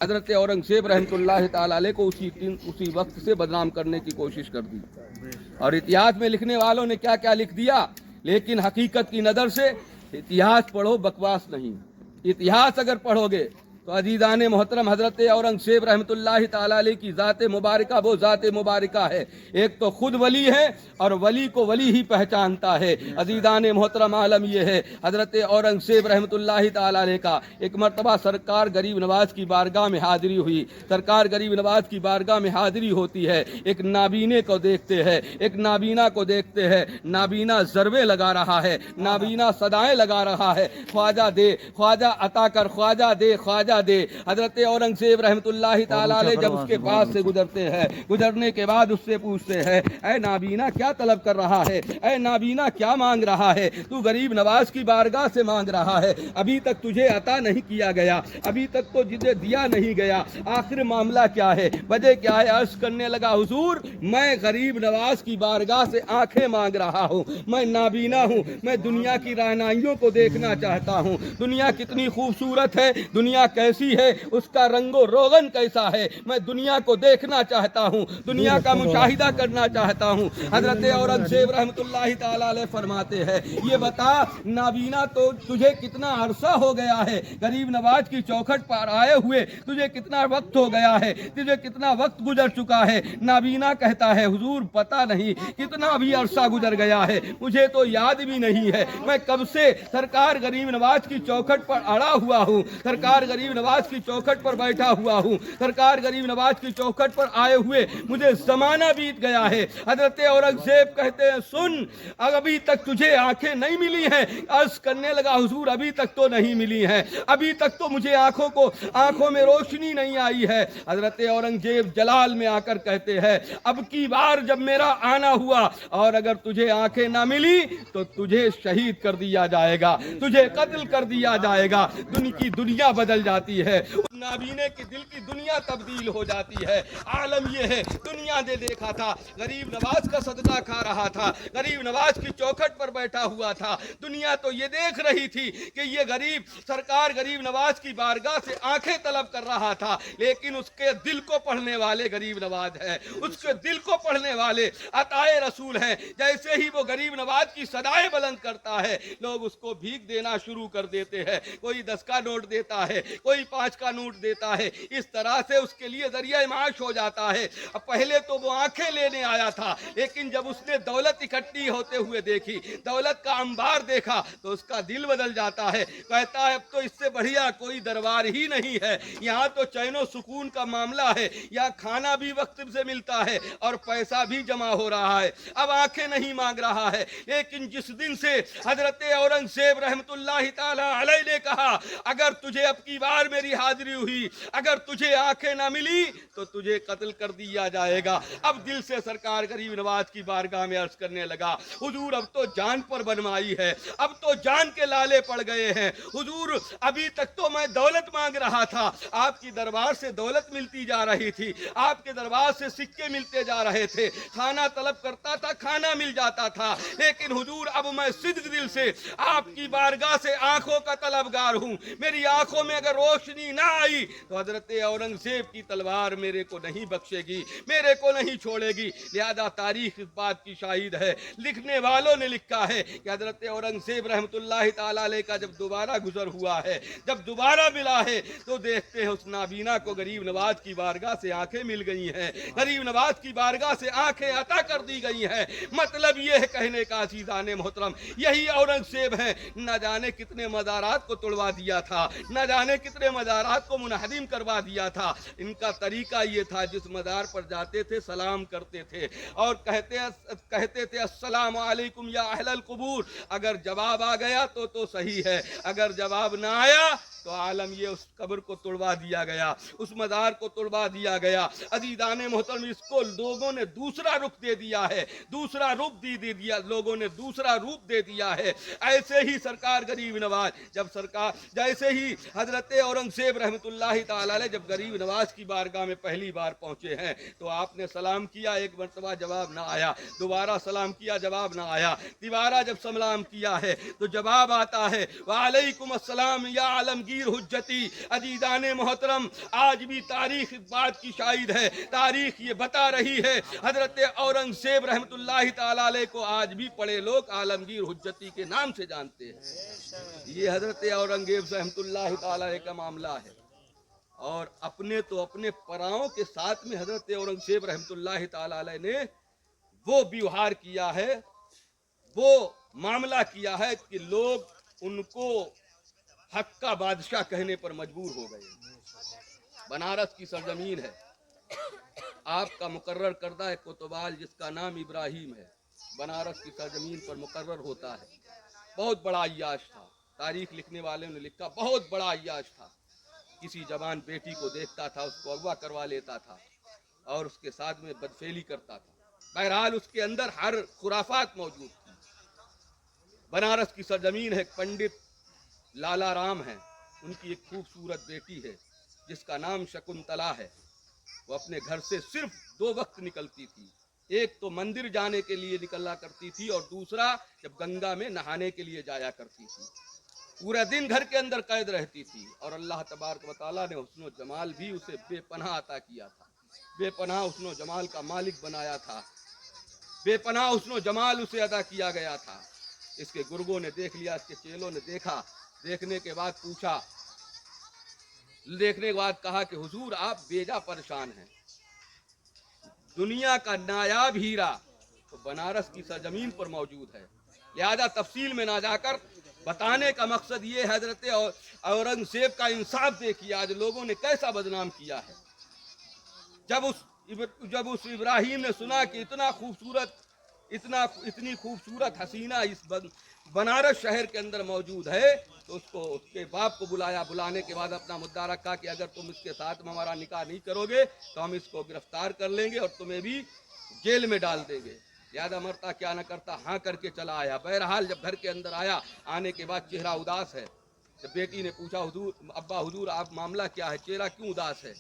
حضرت औरंगजेब रहमतुल्लाह ताला अलैह को उसी वक्त से बदनाम करने की कोशिश कर दी। और इतिहास में लिखने वालों ने क्या क्या लिख दिया, लेकिन हकीकत की नज़र से इतिहास पढ़ो, बकवास नहीं। इतिहास अगर पढ़ोगे तो अजीज़ान मोहतरम हज़रत औरंगजेब रहमतुल्लाह ताला अलैह की ज़ात मुबारका वो ज़ात मुबारका है, एक तो खुद वली है और वली को वली ही पहचानता है। अजीज़ान मोहतरम आलम ये है, हज़रत औरंगजेब रहमतुल्लाह ताला अलैह का एक मरतबा सरकार गरीब नवाज की बारगाह में हाज़िरी हुई। सरकार गरीब नवाज की बारगाह में हाज़िरी होती है, एक नाबीने को देखते हैं, एक नाबीना को देखते हैं। नाबीना ज़रबे लगा रहा है, नाबीना सदाएं लगा रहा है, ख्वाजा दे, ख्वाजा अता कर, ख्वाजा दे, ख्वाजा दे। हजरत औरंगजेब रहमतुल्लाह ताला अलैह जब उसके पास से गुजरते हैं, गुजरने के बाद उससे पूछते हैं, ऐ नाबीना क्या तलब कर रहा है, ऐ नाबीना क्या मांग रहा है, तू गरीब नवाज की बारगाह से मांग रहा है, अभी तक तुझे अता नहीं किया गया, अभी तक तो जिसे दिया नहीं गया, आखिर मामला क्या है, वजह क्या है। अर्ज करने लगा, हुजूर मैं गरीब नवाज की बारगाह से आंखें मांग रहा हूँ, मैं नाबीना हूँ, मैं दुनिया की रानाइयों को देखना चाहता हूँ। दुनिया कितनी खूबसूरत है, दुनिया कैसी है, उसका रंगो रोगन कैसा है, मैं दुनिया को देखना चाहता हूँ, दुनिया का मुशाहिदा करना चाहता हूँ। हजरत औरंगजेब रहमतुल्लाह ताला अलैह फरमाते हैं, ये बता नाबीना तो तुझे कितना अरसा हो गया है गरीब नवाज की चौखट पर आए हुए, तुझे कितना वक्त हो गया है, तुझे कितना वक्त गुजर चुका है। नाबीना कहता है, हुजूर पता नहीं कितना भी अरसा गुजर गया है, मुझे तो याद भी नहीं है, मैं कब से सरकार गरीब नवाज की चौखट पर अड़ा हुआ हूँ, सरकार गरीब नवाज की चौखट पर बैठा हुआ हूँ, सरकार गरीब नवाज की चौखट पर आए हुए मुझे जमाना बीत गया है। हजरत औरंगजेब कहते हैं, सुन अभी तक तुझे आंखें नहीं मिली हैं। अर्ज करने लगा, हुजूर अभी तक तो नहीं मिली हैं, अभी तक तो मुझे आंखों में रोशनी नहीं आई है। हजरत औरंगजेब जलाल में आकर कहते हैं, अब की बार जब मेरा आना हुआ और अगर तुझे आंखें ना मिली तो तुझे शहीद कर दिया जाएगा, तुझे कत्ल कर दिया जाएगा। दुनिया बदल जाती है, नाबीने के दिल की दुनिया तब्दील हो जाती है। आलम यह है, दुनिया ने देखा था गरीब नवाज का सदका खा रहा था, गरीब नवाज की चौखट पर बैठा हुआ था, दुनिया तो ये देख रही थी कि ये गरीब सरकार गरीब नवाज की बारगाह से आंखें तलब कर रहा था, लेकिन उसके दिल को पढ़ने वाले गरीब नवाज है, उसके दिल को पढ़ने वाले अताए रसूल हैं। जैसे ही वो गरीब नवाज की सदाएं बुलंद करता है, लोग उसको भीख देना शुरू कर देते हैं, कोई 10 का नोट देता है, कोई 5 का नोट देता है, इस तरह से उसके लिए जरिया माश हो जाता है। अब पहले तो वो आंखें लेने आया था, लेकिन जब उसने दौलत इकट्ठी होते हुए देखी, दौलत का अंबार देखा, तो उसका दिल बदल जाता है। कहता है अब तो इससे बढ़िया कोई दरबार ही नहीं है, यहाँ तो चैनो सुकून का मामला है, यहाँ खाना भी वक्त से मिलता है और पैसा भी जमा हो रहा है। अब आंखें नहीं मांग रहा है, लेकिन जिस दिन से हजरत औरंगजेब रहमतुल्लाह ताला अलैह ने कहा, अगर तुझे अब की बार मेरी हाजिरी हुई, अगर तुझे आंखें ना मिली तो तुझे कत्ल कर दिया जाएगा। अब दिल से सरकार गरीब नवाज की बारगाह में अर्ज करने लगा, हुजूर अब तो जान पर बनवाई है, अब तो जान के लाले पड़ गए हैं। हुजूर अभी तक तो मैं दौलत मांग रहा था, आपकी दरबार से दौलत मिलती जा रही थी, आपके दरबार से सिक्के मिलते जा रहे थे, खाना तलब करता था, खाना मिल जाता था, लेकिन हुजूर अब मैं सिद्ध दिल से आपकी बारगाह से आंखों का तलबगार हूं। मेरी आंखों में अगर रोशनी ना आई तो हजरत औरंगजेब की तलवार मेरे को नहीं बख्शेगी, मेरे को नहीं छोड़ेगी। लिहाजा तारीख इस बात की शाहिद है, लिखने वालों ने लिखा है कि हजरत औरंगजेब रहमतुल्लाह ताला अलैह का जब दोबारा गुजर हुआ है, जब दोबारा मिला है, तो देखते हैं उस नाबीना को गरीब नवाज की बारगाह से आंखें मिल गई हैं, गरीब नवाज की बारगाह से आंखें अता कर दी गई हैं। मतलब यह है कहने का अज़ीज़ाने मोहतरम, यही औरंगजेब है, न जाने कितने मज़ारात को तोड़वा दिया था, न जाने कितने मज़ारात को मुनहदिम करवा दिया था। इनका तरीका ये था, जिस मज़ार पर जाते थे सलाम करते थे और कहते थे अस्सलाम वालेकुम या अहलल कुबूर। अगर जवाब आ गया तो सही है, अगर जवाब ना आया तो आलम ये उस कब्र को तोड़वा दिया गया, उस मज़ार को तोड़वा दिया गया। अज़ीज़ाने मोहतरम, इसको लोगों ने दूसरा रुख दे दिया है, दूसरा रूप दे दिया, लोगों ने दूसरा रूप दे दिया है। ऐसे ही सरकार गरीब नवाज जैसे ही हजरत औरंगजेब रहमतुल्लाह ताला अलैह जब गरीब नवाज की बारगाह में पहली बार पहुंचे हैं, तो आपने सलाम किया, एक मरतबा जवाब ना आया, दोबारा सलाम किया, जवाब ना आया, दोबारा जब सलाम किया है तो जवाब आता है वालेकुम अस्सलाम या आलमगीर आलमगीर हुज्जती। अजीजान मोहतरम, आज भी तारीख इस बात की शाहिद है, तारीख ये बता रही है, हजरत औरंगजेब रहमतुल्लाहि ताला अलैह को आज भी पढ़े लोग आलमगीर हुज्जती के नाम से जानते हैं। ये हजरत औरंगजेब रहमतुल्लाहि ताला अलैह का मामला है। और अपने तो अपने पराओं के साथ में हजरत औरंगजेब रहमतुल्लाहि ताला अलैह ने वो व्यवहार किया है, वो मामला किया है कि लोग उनको हक का बादशाह कहने पर मजबूर हो गए। बनारस की सरजमीन है, आपका मुकर्रर करदा है कोतवाल जिसका नाम इब्राहिम है, बनारस की सरजमीन पर मुकर्रर होता है। बहुत बड़ा अय्याश था, तारीख लिखने वाले ने लिखा बहुत बड़ा अय्याश था। किसी जवान बेटी को देखता था, उसको अगवा करवा लेता था और उसके साथ में बदफेली करता था। बहरहाल उसके अंदर हर खुराफात मौजूद थी। बनारस की सरजमीन है, पंडित लाला राम है, उनकी एक खूबसूरत बेटी है जिसका नाम शकुंतला है। वो अपने घर से सिर्फ 2 वक्त निकलती थी, एक तो मंदिर जाने के लिए निकला करती थी और दूसरा जब गंगा में नहाने के लिए जाया करती थी। पूरा दिन घर के अंदर कैद रहती थी और अल्लाह तबारक व तआला ने हुस्न व जमाल भी उसे बेपनाह अता किया था, बेपनाह हुस्न व जमाल का मालिक बनाया था, बेपनाह हुस्न व जमाल उसे अदा किया गया था। इसके गुर्गों ने देख लिया, इसके चेलों ने देखा, देखने के बाद पूछा, देखने के बाद कहा कि हुजूर आप बेजा परेशान हैं, दुनिया का नायाब हीरा तो बनारस की सरजमीन पर मौजूद है। लिहाजा तफसील में ना जाकर बताने का मकसद ये हजरत औरंगजेब का इंसाफ देखिए, आज लोगों ने कैसा बदनाम किया है। जब उस इब्राहिम ने सुना कि इतनी खूबसूरत हसीना इस बनारस शहर के अंदर मौजूद है, तो उसको उसके बाप को बुलाया। बुलाने के बाद अपना मुद्दा रखा कि अगर तुम इसके साथ में हमारा निकाह नहीं करोगे तो हम इसको गिरफ्तार कर लेंगे और तुम्हें भी जेल में डाल देंगे। याद मरता क्या न करता, हाँ करके चला आया। बहरहाल जब घर के अंदर आया, आने के बाद चेहरा उदास है। जब बेटी ने पूछा हुजूर, अब्बा हुजूर आप मामला क्या है, चेहरा क्यों उदास है,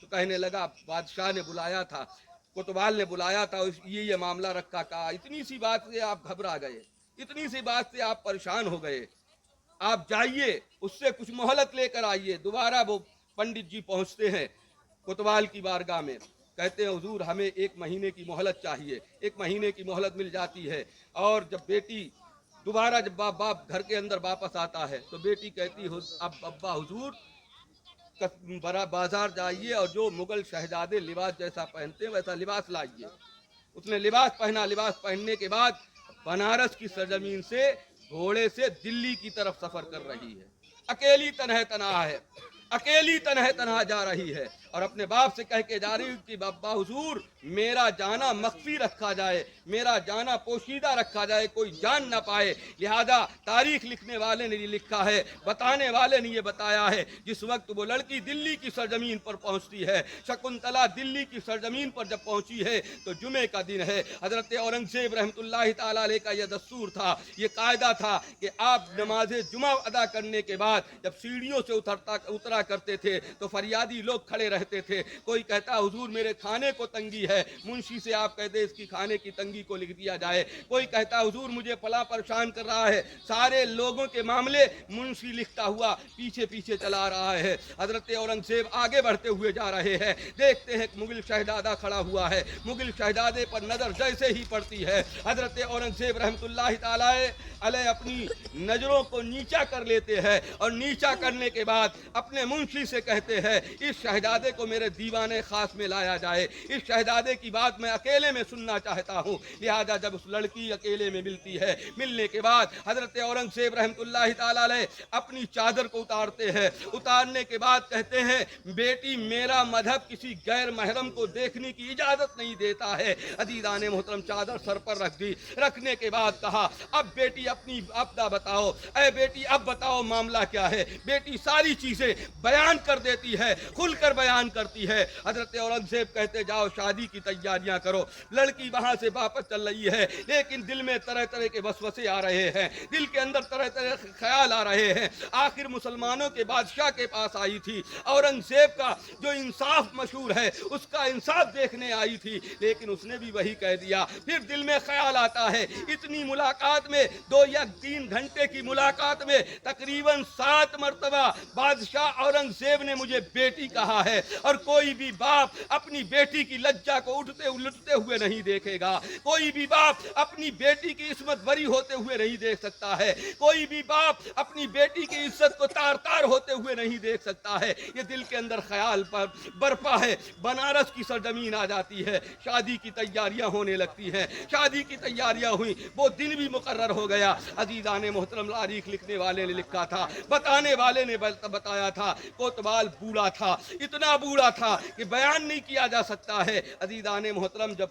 तो कहने लगा बादशाह ने बुलाया था, कोतवाल ने बुलाया था, ये मामला रखा। कहा इतनी सी बात से आप घबरा गए, इतनी सी बात से आप परेशान हो गए, आप जाइए उससे कुछ मोहलत लेकर आइए। दोबारा वो पंडित जी पहुंचते हैं कोतवाल की बारगाह में, कहते हैं हुजूर हमें 1 महीने की मोहलत चाहिए। 1 महीने की मोहलत मिल जाती है। और जब बेटी दोबारा जब बाप घर के अंदर वापस आता है तो बेटी कहती अब अब्बा हुजूर बाजार जाइए और जो मुगल शहजादे लिबास जैसा पहनते हैं वैसा लिबास लाइए। उसने लिबास पहना। लिबास पहनने के बाद बनारस की सरजमीन से घोड़े से दिल्ली की तरफ सफर कर रही है। अकेली तनहा है, अकेली तनहा जा रही है और अपने बाप से कह के जा रही कि बाबा हुजूर मेरा जाना मख्फी रखा जाए, मेरा जाना पोशीदा रखा जाए, कोई जान ना पाए। लिहाजा तारीख लिखने वाले ने लिखा है, बताने वाले ने ये बताया है, जिस वक्त वो लड़की दिल्ली की सरजमीन पर पहुंचती है, शकुंतला दिल्ली की सरजमीन पर जब पहुंची है तो जुमे का दिन है। हजरत औरंगजेब रहमतुल्लाहि ताला अलैह का यह दस्तूर था, ये कायदा था कि आप नमाज जुमा अदा करने के बाद जब सीढ़ियों से उतरा करते थे तो फरियादी लोग खड़े रहते थे। कोई कहता हुजूर मेरे खाने को तंगी है, मुंशी से आप कहते इसकी खाने की तंगी को लिख दिया जाए। कोई कहता हुजूर मुझे फला परेशान कर रहा है। सारे लोगों के मामले मुंशी लिखता हुआ पीछे पीछे चला रहा है। हजरत औरंगजेब आगे बढ़ते हुए जा रहे हैं। देखते हैं मुगल शहजादा खड़ा हुआ है। मुगल शहजादे पर नजर जैसे ही पड़ती है, हजरत औरंगजेब रहमतुल्लाहि ताला अलैह अपनी नजरों को नीचा कर लेते हैं और नीचा करने के बाद अपने मुंशी से कहते हैं इस शहजादे को मेरे दीवाने खास में लाया जाए, इस शहजादे की बात मैं अकेले में सुनना चाहता हूँ। लिहाजा जब उस लड़की अकेले में मिलती है, मिलने के बाद हजरत औरंगजेब रहमतुल्लाहि ताला अलैह अपनी चादर को उतारते हैं। उतारने के बाद कहते हैं बेटी मेरा मजहब किसी गैर महरम को देखने की इजाजत नहीं देता है। अजीजाने मोहतरम चादर सर पर रख दी। रखने के बाद कहा अब बेटी अपनी आपदा बताओ, ऐ बेटी अब बताओ मामला क्या है। बेटी सारी चीजें बयान कर देती है, खुलकर बयान بیان کرتی ہے. حضرت اورنگزیب کہتے جاؤ شادی کی تیاریاں کرو. لڑکی وہاں سے واپس چل رہی ہے لیکن دل میں طرح طرح کے وسوسے آ رہے ہیں, دل کے اندر طرح طرح کے خیال آ رہے ہیں. آخر مسلمانوں کے بادشاہ کے پاس آئی تھی, اورنگزیب کا جو انصاف مشہور ہے اس کا انصاف دیکھنے آئی تھی, لیکن اس نے بھی وہی کہہ دیا. پھر دل میں خیال آتا ہے اتنی ملاقات میں 2 یا 3 گھنٹے کی ملاقات میں تقریباً 7 مرتبہ بادشاہ اورنگزیب نے مجھے بیٹی کہا ہے, اور کوئی بھی باپ اپنی بیٹی کی لجا کو لٹتے ہوئے نہیں دیکھے گا, کوئی بھی باپ اپنی بیٹی کی عصمت بری ہوتے ہوئے نہیں دیکھ سکتا ہے, کوئی بھی باپ اپنی بیٹی کی عزت کو تار تار ہوتے ہوئے نہیں دیکھ سکتا ہے. یہ دل کے اندر خیال برپا ہے. بنارس کی سرزمین آ جاتی ہے, شادی کی تیاریاں ہونے لگتی ہیں. شادی کی تیاریاں ہوئی, وہ دن بھی مقرر ہو گیا. عزیزان محترم, تاریخ لکھنے والے نے لکھا تھا, بتانے والے نے بتایا تھا, کوتوال بوڑھا تھا, اتنا بوڑھا تھا کہ بیان نہیں کیا جا سکتا ہے. عزیزان محترم, جب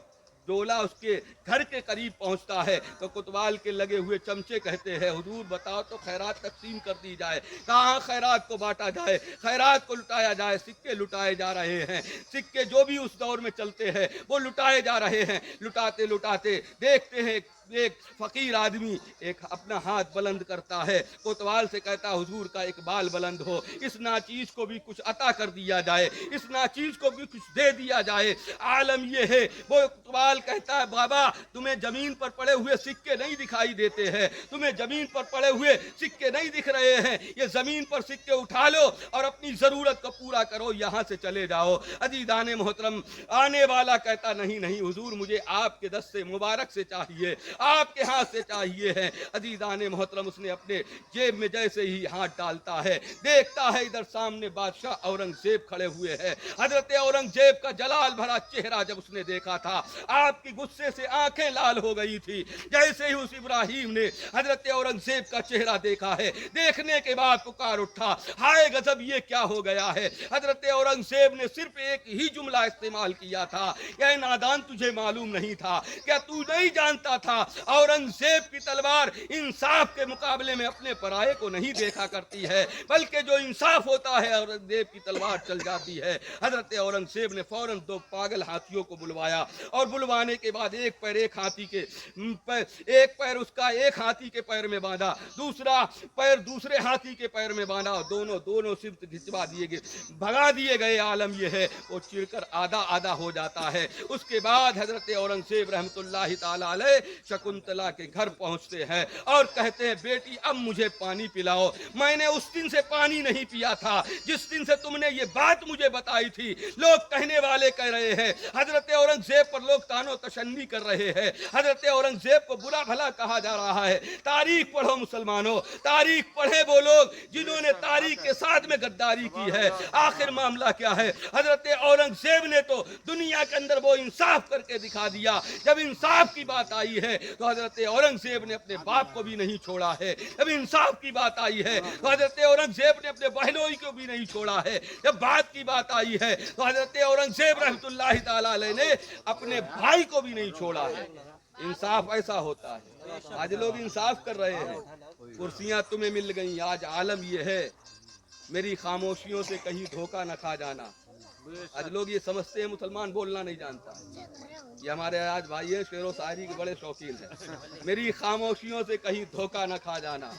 ڈولا اس کے گھر کے قریب پہنچتا ہے تو کوتوال کے لگے ہوئے چمچے کہتے ہیں حضور بتاؤ تو خیرات تقسیم کر دی جائے. کہاں خیرات کو بانٹا جائے, خیرات کو لٹایا جائے. سکے لٹائے جا رہے ہیں, سکے جو بھی اس دور میں چلتے ہیں وہ لٹائے جا رہے ہیں. لٹاتے لٹاتے دیکھتے ہیں ایک فقیر آدمی ایک اپنا ہاتھ بلند کرتا ہے, کوتوال سے کہتا حضور کا ایک بال بلند ہو, اس ناچیز کو بھی کچھ عطا کر دیا جائے, اس ناچیز کو بھی کچھ دے دیا جائے. عالم یہ ہے, وہ کوتوال کہتا ہے بابا تمہیں زمین پر پڑے ہوئے سکے نہیں دکھائی دیتے ہیں, تمہیں زمین پر پڑے ہوئے سکے نہیں دکھ رہے ہیں, یہ زمین پر سکے اٹھا لو اور اپنی ضرورت کو پورا کرو, یہاں سے چلے جاؤ. عزیزان محترم, آنے والا کہتا نہیں نہیں حضور مجھے آپ کے دست سے مبارک سے چاہیے, آپ کے ہاتھ سے چاہیے ہے. عزیزان محترم, اس نے اپنے جیب میں جیسے ہی ہاتھ ڈالتا ہے دیکھتا ہے ادھر سامنے بادشاہ اورنگزیب کھڑے ہوئے ہیں. حضرت اورنگزیب کا جلال بھرا چہرہ جب اس نے دیکھا تھا, آپ کی غصے سے آنکھیں لال ہو گئی تھی. جیسے ہی اس ابراہیم نے حضرت اورنگزیب کا چہرہ دیکھا ہے, دیکھنے کے بعد پکار اٹھا, ہائے غضب یہ کیا ہو گیا ہے. حضرت اورنگزیب نے صرف ایک ہی جملہ استعمال کیا تھا, اے نادان تجھے معلوم نہیں تھا, کیا تو نہیں جانتا تھا اورنگزیب کی تلوار انصاف کے مقابلے میں اپنے پرائے کو نہیں دیکھا کرتی ہے, بلکہ جو انصاف ہوتا ہے اورنگزیب کی تلوار چل جاتی ہے. حضرت اورنگزیب نے فوراً 2 پاگل ہاتھیوں کو بلوایا, اور بلوانے کے بعد ایک پیر اس کا ایک ہاتھی کے پیر میں باندھا, دوسرا پیر دوسرے ہاتھی کے پیر میں باندھا, اور دونوں صرف کھچوا دیے گئے, بھگا دیے گئے. عالم یہ ہے وہ چڑ کر آدھا آدھا ہو جاتا ہے. اس کے بعد حضرت اورنگزیب رحمت اللہ تعالی علیہ شکنتلا کے گھر پہنچتے ہیں اور کہتے ہیں بیٹی اب مجھے پانی پلاؤ, میں نے اس دن سے پانی نہیں پیا تھا جس دن سے تم نے یہ بات مجھے بتائی تھی. لوگ کہنے والے کہہ رہے ہیں حضرت اورنگزیب پر لوگ تان و تشنی کر رہے ہیں, حضرت اورنگزیب کو برا بھلا کہا جا رہا ہے. تاریخ پڑھو مسلمانوں, تاریخ پڑھے وہ لوگ جنہوں نے تاریخ کے ساتھ میں غداری کی ہے. آخر معاملہ کیا ہے, حضرت اورنگزیب نے تو دنیا کے اندر وہ انصاف کر کے دکھا دیا. جب انصاف کی بات آئی ہے تو حضرت اورنگزیب نے اپنے باپ کو بھی نہیں چھوڑا ہے. جب انصاف کی بات آئی ہے تو حضرت اورنگزیب نے اپنے بہنوئی کو بھی نہیں چھوڑا ہے. جب بات کی بات آئی ہے تو حضرت اورنگزیب رحمت اللہ تعالی علیہ نے اپنے بھائی کو بھی نہیں چھوڑا ہے. انصاف ایسا ہوتا ہے. آج لوگ انصاف کر رہے ہیں, کرسیاں تمہیں مل گئیں. آج عالم یہ ہے میری خاموشیوں سے کہیں دھوکہ نہ کھا جانا. آج لوگ یہ سمجھتے ہیں مسلمان بولنا نہیں جانتا. یہ ہمارے آج بھائی ہیں شعر و شاعری کے بڑے شوقین ہیں. میری خاموشیوں سے کہیں دھوکہ نہ کھا جانا.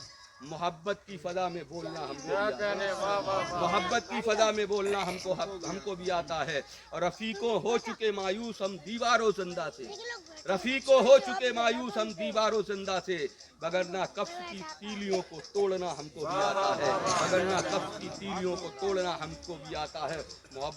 محبت کی فضا میں بولنا ہم کو بھی آتا ہے, محبت کی فضا میں بولنا ہم کو بھی آتا ہے. اور رفیقوں ہو چکے مایوس ہم دیواروں زندہ سے, رفیقوں ہو چکے مایوس ہم دیواروں زندہ سے, بگرنا کف کی تیلیوں کو توڑنا ہم کو بھی آتا ہے, بگرنا کف کی تیلیوں کو توڑنا ہم کو بھی آتا ہے. محبت